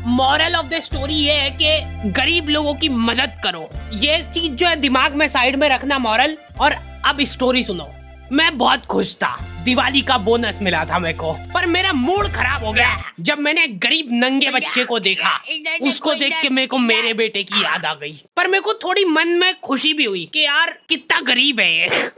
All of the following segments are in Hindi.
मॉरल ऑफ द स्टोरी ये है कि गरीब लोगों की मदद करो। ये चीज जो है दिमाग में साइड में रखना मॉरल। और अब स्टोरी सुनो। मैं बहुत खुश था, दिवाली का बोनस मिला था मेरे को, पर मेरा मूड खराब हो गया जब मैंने गरीब नंगे बच्चे को देखा। उसको देख के मेरे को मेरे बेटे की याद आ गई, पर मेरे को थोड़ी मन में खुशी भी हुई कि यार कितना गरीब है ये।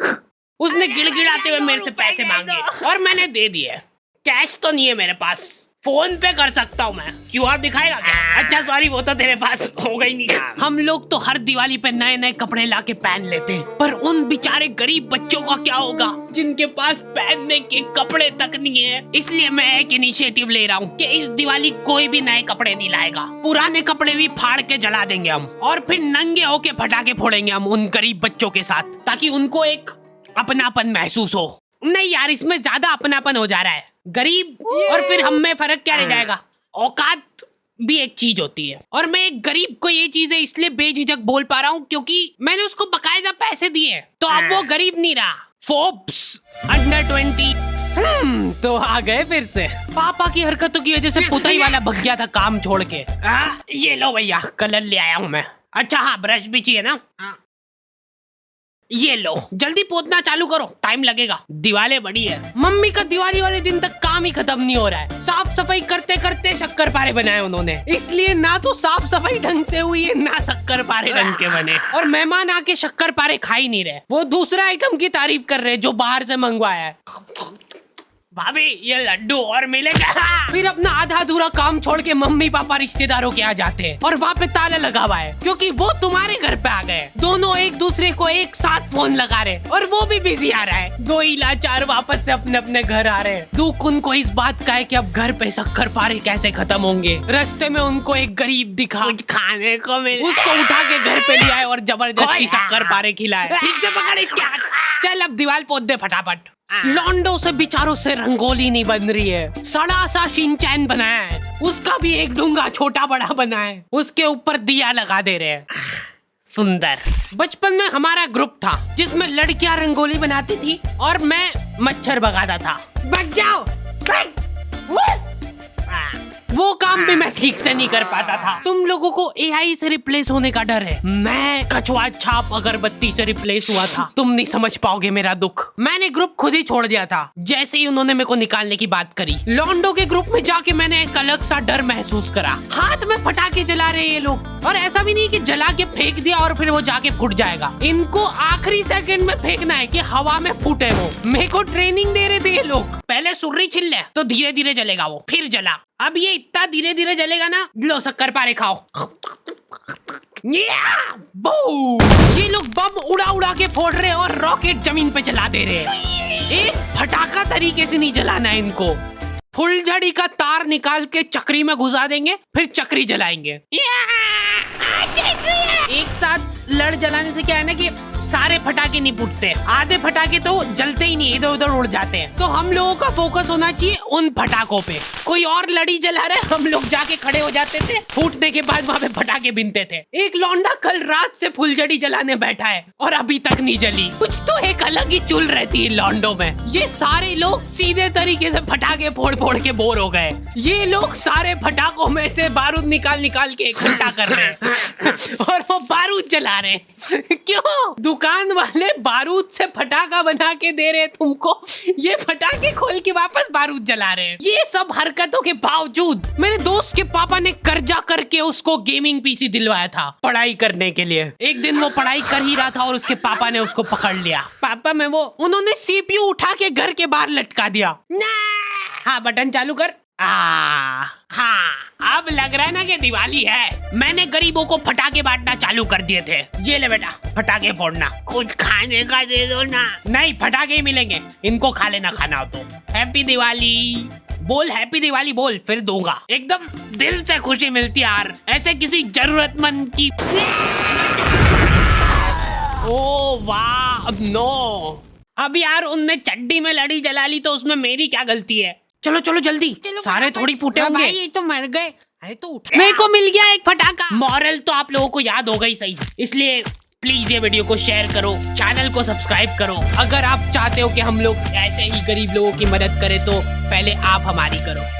उसने गिड़गिड़ाते हुए मेरे से पैसे मांगे और मैंने दे दिए। कैश तो नहीं है मेरे पास, फोन पे कर सकता हूँ मैं। क्यूआर दिखाएगा क्या? अच्छा सॉरी, वो तो तेरे पास होगा ही नहीं। हम लोग तो हर दिवाली पे नए नए कपड़े लाके पहन लेते हैं, पर उन बेचारे गरीब बच्चों का क्या होगा जिनके पास पहनने के कपड़े तक नहीं है। इसलिए मैं एक इनिशिएटिव ले रहा हूँ कि इस दिवाली कोई भी नए कपड़े नहीं लाएगा। पुराने कपड़े भी फाड़ के जला देंगे हम, और फिर नंगे होके पटाखे फोड़ेंगे हम उन गरीब बच्चों के साथ, ताकि उनको एक अपनापन महसूस हो। नहीं यार, इसमें ज्यादा अपनापन हो जा रहा है। गरीब और फिर हम में फर्क क्या रह जाएगा? औकात भी एक चीज होती है, और मैं एक गरीब को ये चीजें इसलिए बेझिझक बोल पा रहा हूँ क्योंकि मैंने उसको बकायदा पैसे दिए, तो अब वो गरीब नहीं रहा। फोर्ब्स अंडर 20 तो आ गए फिर से। पापा की हरकतों की वजह से पुताई वाला भग गया था काम छोड़ के। ये लो भैया, कलर ले आया हूँ मैं। अच्छा हाँ, ब्रश भी चाहिए ना? ये लो, जल्दी पोतना चालू करो, टाइम लगेगा। दिवाली बड़ी है। मम्मी का दिवाली वाले दिन तक काम ही खत्म नहीं हो रहा है। साफ सफाई करते करते शक्कर पारे बनाए उन्होंने, इसलिए ना तो साफ सफाई ढंग से हुई है ना शक्कर पारे ढंग के बने। और मेहमान आके शक्कर पारे खा ही नहीं रहे, वो दूसरा आइटम की तारीफ कर रहे जो बाहर से मंगवाया है। भाभी ये लड्डू और मिलेगा। फिर अपना आधा अधूरा काम छोड़ के मम्मी पापा रिश्तेदारों के आ जाते हैं, और वहाँ पे ताला लगा हुआ है क्योंकि वो तुम्हारे घर पे आ गए। दोनों एक दूसरे को एक साथ फोन लगा रहे, और वो भी बिजी आ रहा है। दो ही लाचार वापस से अपने अपने घर आ रहे हैं। दुख उनको इस बात का है कि अब घर पे शक्कर पारे कैसे खत्म होंगे। रास्ते में उनको एक गरीब दिखा, कुछ खाने को मिला, उसको उठा के घर पे ले आए और जबरदस्ती शक्कर पारे खिलाए। ठीक से पकड़ इसके हाथ। चल अब दीवार पोत दे फटाफट। लॉन्डो से बेचारों से रंगोली नहीं बन रही है, सड़ा सा शिनचैन बनाया है, उसका भी एक डूंगा छोटा बड़ा बना है, उसके ऊपर दिया लगा दे रहे हैं। सुंदर। बचपन में हमारा ग्रुप था जिसमें लड़कियां रंगोली बनाती थी और मैं मच्छर भगाता था। भाग जाओ। वो काम भी मैं ठीक से नहीं कर पाता था। तुम लोगों को एआई से रिप्लेस होने का डर है, मैं कछुआ छाप अगरबत्ती से रिप्लेस हुआ था। तुम नहीं समझ पाओगे मेरा दुख। मैंने ग्रुप खुद ही छोड़ दिया था जैसे ही उन्होंने मेरे को निकालने की बात करी। लॉन्डो के ग्रुप में जाके मैंने एक अलग सा डर महसूस करा। हाथ में पटाखे जला रहे ये लोग, और ऐसा भी नहीं कि जला के फेंक दिया और फिर वो जाके फूट जाएगा। इनको आखिरी सेकंड में फेंकना है कि हवा में फूटे वो। मेरे को ट्रेनिंग दे रहे थे ये लोग। पहले सुर्री छिल ले तो धीरे धीरे जलेगा वो, फिर जला। अब ये इतना धीरे धीरे जलेगा ना, लो शक्कर पारे खाओ। ये लोग बम उड़ा उड़ा के फोड़ रहे और रॉकेट जमीन पे चला दे रहे हैं। एक फटाका तरीके से नहीं जलाना है इनको। फुलझड़ी का तार निकाल के चक्री में घुसा देंगे, फिर चक्री जलाएंगे। एक साथ लड़ जलाने से क्या है ना कि सारे फटाके नहीं फूटते, आधे फटाके तो जलते ही नहीं, इधर उधर उड़ जाते हैं। तो हम लोगों का फोकस होना चाहिए उन फटाकों पे। कोई और लड़ी जला रहा है, हम लोग जाके खड़े हो जाते थे, फूटने के बाद वहाँ पे फटाके बिनते थे। एक लौंडा कल रात से फुलझड़ी जलाने बैठा है और अभी तक नहीं जली। कुछ तो एक अलग ही चुल रहती है लौंडों में। ये सारे लोग सीधे तरीके से फटाके फोड़ फोड़ के बोर हो गए। ये लोग सारे फटाकों में से बारूद निकाल निकाल के इकट्ठा कर रहे हैं और वो बारूद जला रहे हैं। क्यों? दुकान वाले बारूद से फटाका बना के दे रहे तुमको, ये फटाके खोल के वापस बारूद जला रहे हैं। ये सब हरकतों के बावजूद मेरे दोस्त के पापा ने कर्जा करके उसको गेमिंग पीसी दिलवाया था पढ़ाई करने के लिए। एक दिन वो पढ़ाई कर ही रहा था और उसके पापा ने उसको पकड़ लिया। पापा में वो उन्होंने सीपीयू उठा के घर के बाहर लटका दिया। हाँ बटन चालू कर। हाँ अब लग रहा है ना कि दिवाली है। मैंने गरीबों को फटाके बांटना चालू कर दिए थे। ये ले बेटा फटाके फोड़ना, कुछ खाने का दे दो ना। नहीं फटाके ही मिलेंगे, इनको खा लेना खाना हो तो। हैप्पी दिवाली बोल, हैप्पी दिवाली बोल, फिर दूंगा। एकदम दिल से खुशी मिलती है यार, ऐसे किसी जरूरतमंद की। ओ वाह नो, अब यार उनने चड्डी में लड़ी जला ली तो उसमें मेरी क्या गलती है। चलो चलो जल्दी, सारे थोड़ी फूटे होंगे। ये तो मर गए। अरे तो उठ, मेरे को मिल गया एक फटाका। मॉरल तो आप लोगों को याद होगा ही सही, इसलिए प्लीज ये वीडियो को शेयर करो, चैनल को सब्सक्राइब करो। अगर आप चाहते हो कि हम लोग ऐसे ही गरीब लोगों की मदद करें तो पहले आप हमारी करो।